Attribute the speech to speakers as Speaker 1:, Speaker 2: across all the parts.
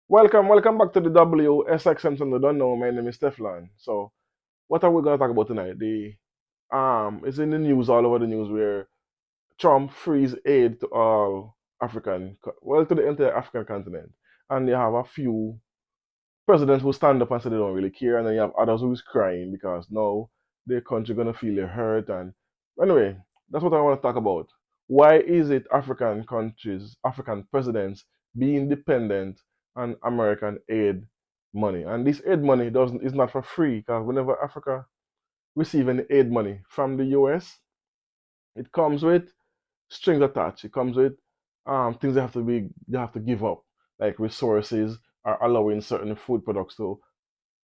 Speaker 1: Welcome back to the WSXM Simpson Don't Know. My name is Stefan. So, what are we going to talk about tonight? It's in the news, all over the news, where Trump frees aid to all to the entire African continent, and you have a few presidents who stand up and say they don't really care, and then you have others who is crying because no, their country gonna feel it hurt. And anyway, that's what I want to talk about. Why is it African presidents being dependent on American aid money? And this aid money doesn't is not for free because whenever Africa receive any aid money from the US, it comes with strings attached. It comes with things they have to give up, like resources are allowing certain food products to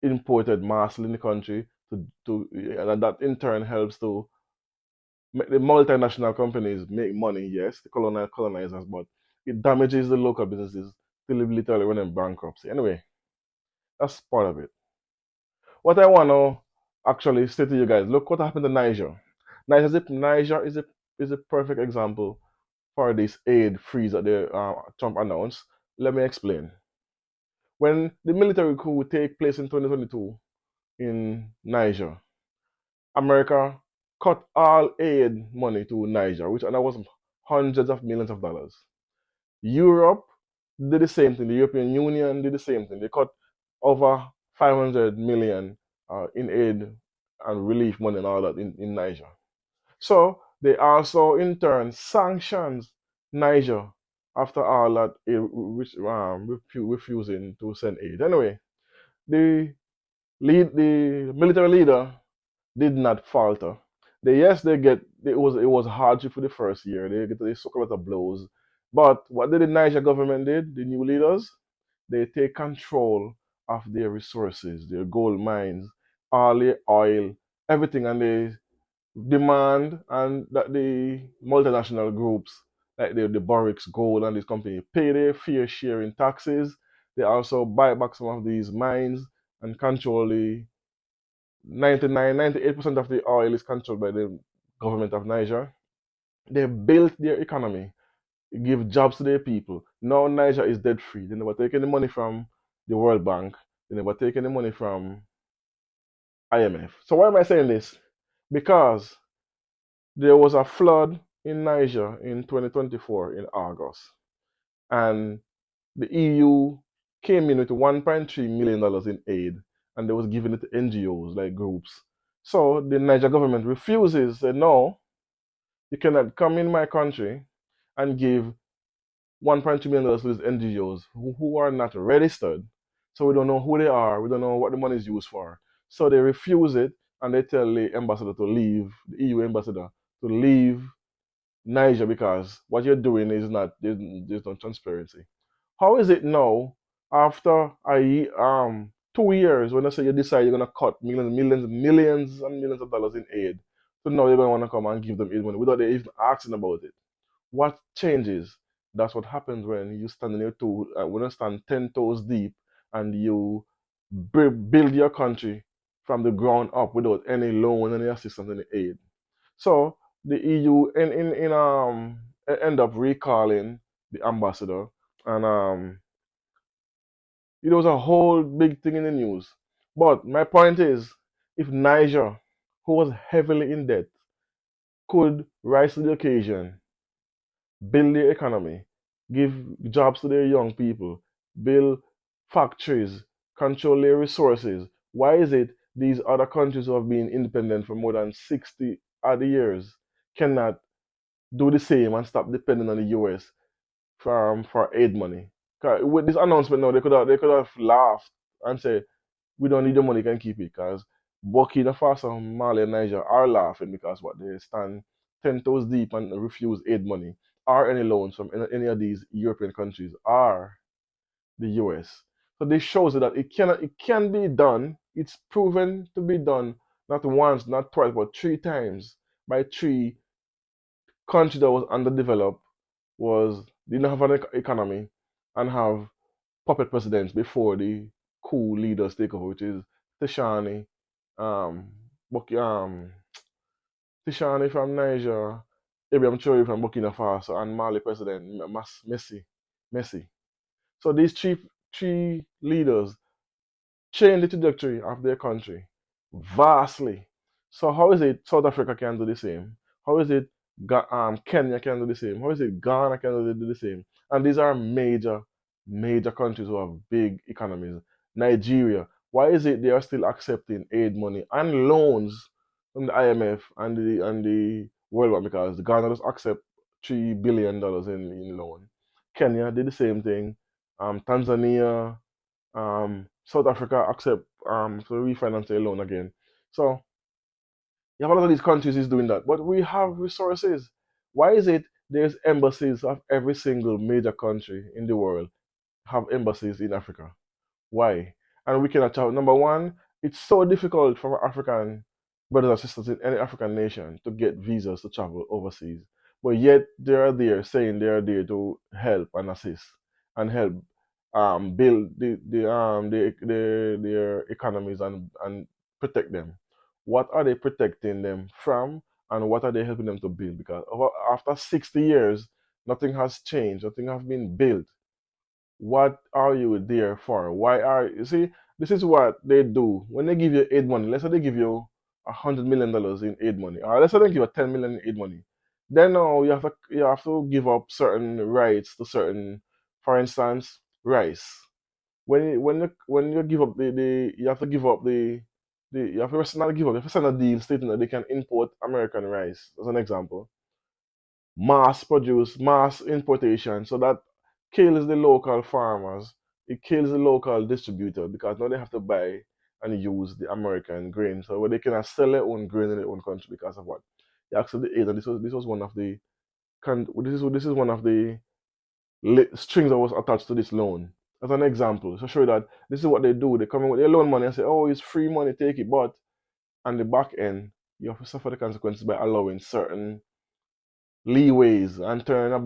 Speaker 1: imported massively in the country and that in turn helps to make the multinational companies make money, yes, the colonizers, but it damages the local businesses till they literally run in bankruptcy. Anyway, that's part of it. What I want to actually say to you guys, look what happened to Niger. Niger is a perfect example for this aid freeze that Trump announced. Let me explain. When the military coup take place in 2022 in Niger, America cut all aid money to Niger, which and that was hundreds of millions of dollars. Europe did the same thing. The European Union did the same thing. They cut over 500 million in aid and relief money and all that in Niger. So they also in turn sanctions Niger after all that refusing to send aid. Anyway, the the military leader did not falter. They get it was hardship for the first year. They took a lot of blows, but what did the Niger government did? The new leaders they take control of their resources, their gold mines, all the oil, everything, and they demand and that the multinational groups like the Barracks Gold and this company pay their fair share in taxes. They also buy back some of these mines and control the 98% of the oil is controlled by the government of Niger. They built their economy, give jobs to their people. Now Niger is debt free. They never take any money from the World Bank. They never take any money from IMF. So why am I saying this? Because there was a flood in Niger in 2024 in August, and the EU came in with $1.3 million in aid, and they was giving it to NGOs like groups. So the Niger government refuses, said no, you cannot come in my country and give $1.2 million to these NGOs who are not registered. So we don't know who they are, we don't know what the money is used for. So they refuse it and they tell the ambassador to leave, the EU ambassador to leave Niger because what you're doing is not there's no transparency. How is it now after 2 years when I say you decide you're gonna cut millions and millions of dollars in aid, so now you're gonna wanna come and give them aid money without they even asking about it? What changes? That's what happens when you stand in your when you stand 10 toes deep and you build your country from the ground up without any loan, any assistance, any aid. So the EU end up recalling the ambassador, and it was a whole big thing in the news. But my point is, if Niger, who was heavily in debt, could rise to the occasion, build their economy, give jobs to their young people, build factories, control their resources, why is it these other countries who have been independent for more than 60 odd years cannot do the same and stop depending on the US for aid money? 'Cause with this announcement now, they could have laughed and said, "We don't need the money, you can keep it." Because Burkina Faso, Mali, and Niger are laughing because what they stand 10 toes deep and refuse aid money or any loans from any of these European countries or the US. So this shows that it can be done. It's proven to be done not once, not twice, but three times by three country that was underdeveloped, was didn't have an economy, and have puppet presidents before the coup leaders take over, which is Tishani, um, Buki, Tishani from Niger, Ibrahim Traore from Burkina Faso, and Mali president Messi. So these three leaders change the trajectory of their country vastly. So how is it South Africa can do the same? How is it Kenya can do the same? How is it Ghana can do the same? And these are major countries who have big economies. Nigeria, why is it they are still accepting aid money and loans from the IMF and the World Bank, because Ghana does accept $3 billion in loan. Kenya did the same thing. Tanzania, South Africa accept to refinance their loan again. So you have a lot of these countries is doing that, but we have resources. Why is it there's embassies of every single major country in the world have embassies in Africa? Why? And we cannot travel. Number one, it's so difficult for our African brothers and sisters in any African nation to get visas to travel overseas. But yet they are there saying they are there to help and assist and help build their economies and protect them. What are they protecting them from, and what are they helping them to build? Because after 60 years, nothing has changed, nothing has been built. What are you there for? Why are you see? This is what they do when they give you aid money. Let's say they give you $100 million in aid money, or let's say they give you 10 million in aid money. Then now you have to give up certain rights to certain, for instance, rice. When you give up the you have to give up the you have to not give up. You have to sign a deal stating that they can import American rice, as an example, mass produce, mass importation. So that kills the local farmers. It kills the local distributor, because now they have to buy and use the American grain. So where they cannot sell their own grain in their own country because of what? The actually aid. And this was one of the this is one of the strings that was attached to this loan. As an example, to show you that this is what they do. They come in with their loan money and say, "Oh, it's free money, take it." But on the back end, you have to suffer the consequences by allowing certain leeways and turn a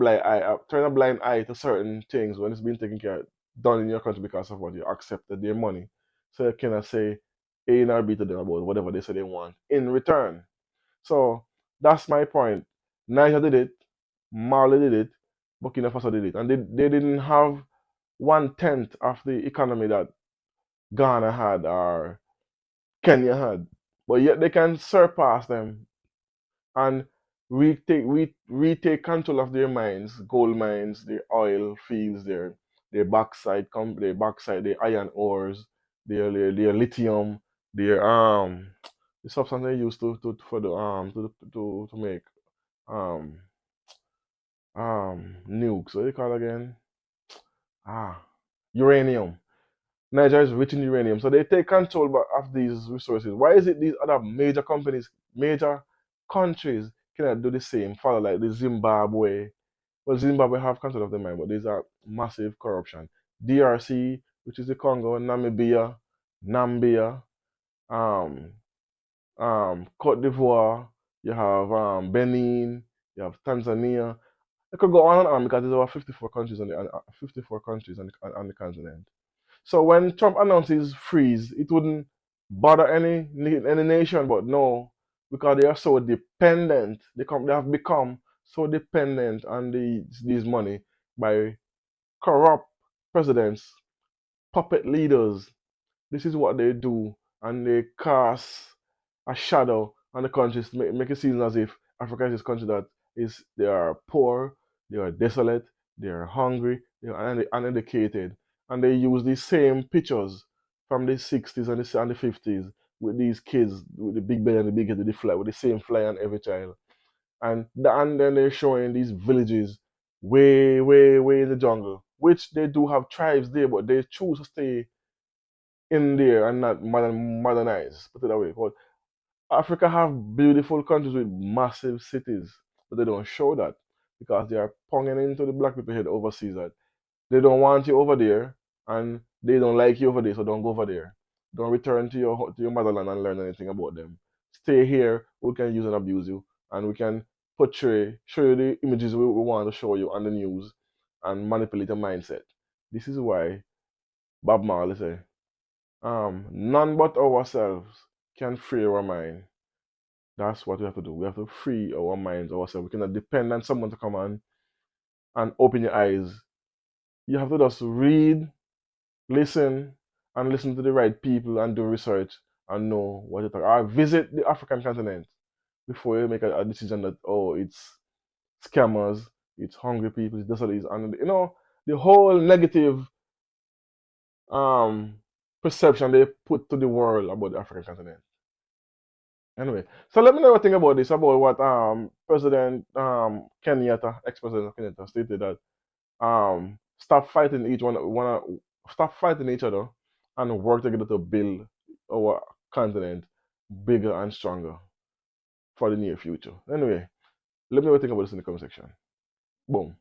Speaker 1: blind eye to certain things when it's been taken care of, done in your country, because of what you accepted their money. So you cannot say A and B to them about whatever they say they want in return. So that's my point. Niger did it, Mali did it, Burkina Faso did it, and they didn't have 1/10 of the economy that Ghana had or Kenya had, but yet they can surpass them and retake control of their mines, gold mines, their oil fields, their iron ores, their lithium, their the substance they use to for the to make um nukes. What do you call it again? Ah, uranium. Nigeria is rich in uranium, so they take control of these resources. Why is it these other major companies, major countries cannot do the same? Follow like the Zimbabwe. Well, Zimbabwe have control of the mine, but these are massive corruption. DRC, which is the Congo, Namibia, Nambia, um, Cote d'Ivoire. You have Benin. You have Tanzania. I could go on and on because there's over 54 countries on the 54 countries on the continent. So when Trump announces freeze, it wouldn't bother any nation, but no, because they are so dependent. They have become so dependent on these money by corrupt presidents, puppet leaders. This is what they do, and they cast a shadow on the countries to make it seem as if Africa is this country that is they are poor, they are desolate, they are hungry, they are uneducated, and they use these same pictures from the 60s and the 50s with these kids with the big belly and the big head with the fly with the same fly on every child, and then they're showing these villages way in the jungle, which they do have tribes there, but they choose to stay in there and not modernize. Put it that way. But Africa have beautiful countries with massive cities, but they don't show that because they are ponging into the black people head overseas that they don't want you over there and they don't like you over there, so don't go over there. Don't return to your motherland and learn anything about them. Stay here. We can use and abuse you, and we can show you the images we want to show you on the news, and manipulate your mindset. This is why Bob Marley say, none but ourselves can free our mind. That's what we have to do. We have to free our minds ourselves. We cannot depend on someone to come on and open your eyes. You have to just read, listen and listen to the right people and do research and know what you're talking. Or visit the African continent before you make a decision that, oh, it's scammers, it's hungry people, it's this or this, and the whole negative um perception they put to the world about the African continent. Anyway, so let me know what you think about this, about what President Kenyatta, ex-President Kenyatta, stated that stop fighting stop fighting each other and work together to build our continent bigger and stronger for the near future. Anyway, let me know what you think about this in the comment section. Boom.